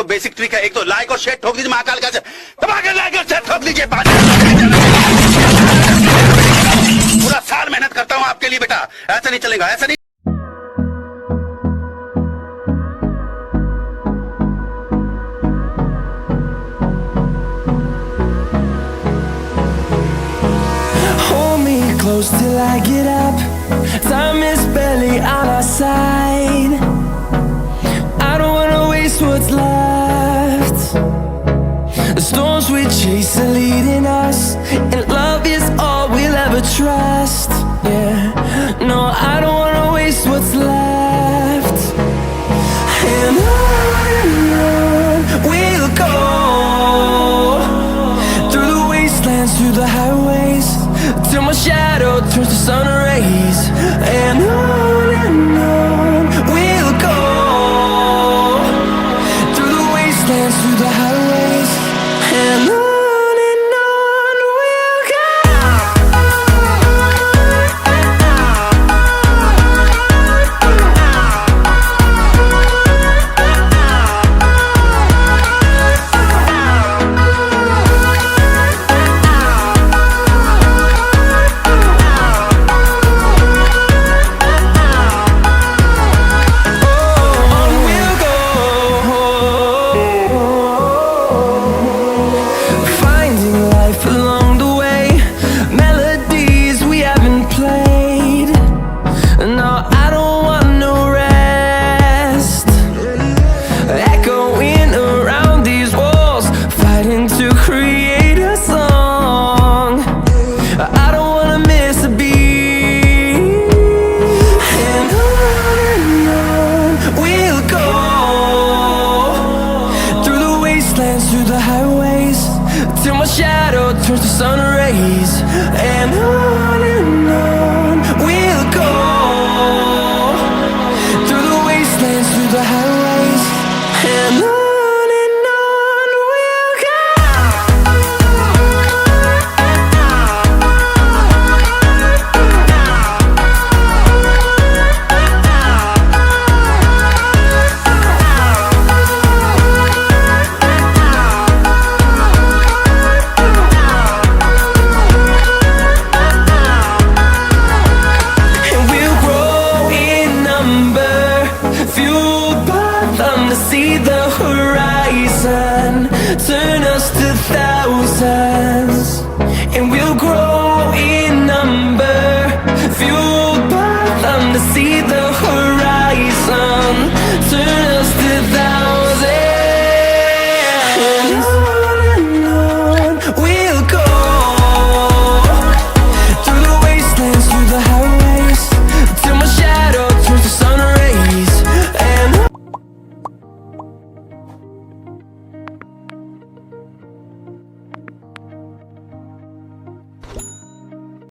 Basic trick है, एक तो लाइक और शेयर ठोक दीजिए, महाकाल का दबा के लाइक और शेयर ठोक दीजिए। पूरा साल मेहनत करता हूँ आपके लिए बेटा, ऐसा नहीं चलेगा, ऐसा नहीं। Close till I get up. Time is barely on our side. I don't wanna waste what's left. The storms we chase are leading us, and love is all we'll ever trust. Yeah, no, I don't wanna waste what's left. And on we'll go, through the wastelands, through the highways, till my shadow turns to sun rays. And on we'll go, through the wastelands, through the highways, and on we'll go. Through the highways, till my shadow turns to sun rays. And on we'll go, through the wastelands, through the highways, and on we'll go. See the horizon turn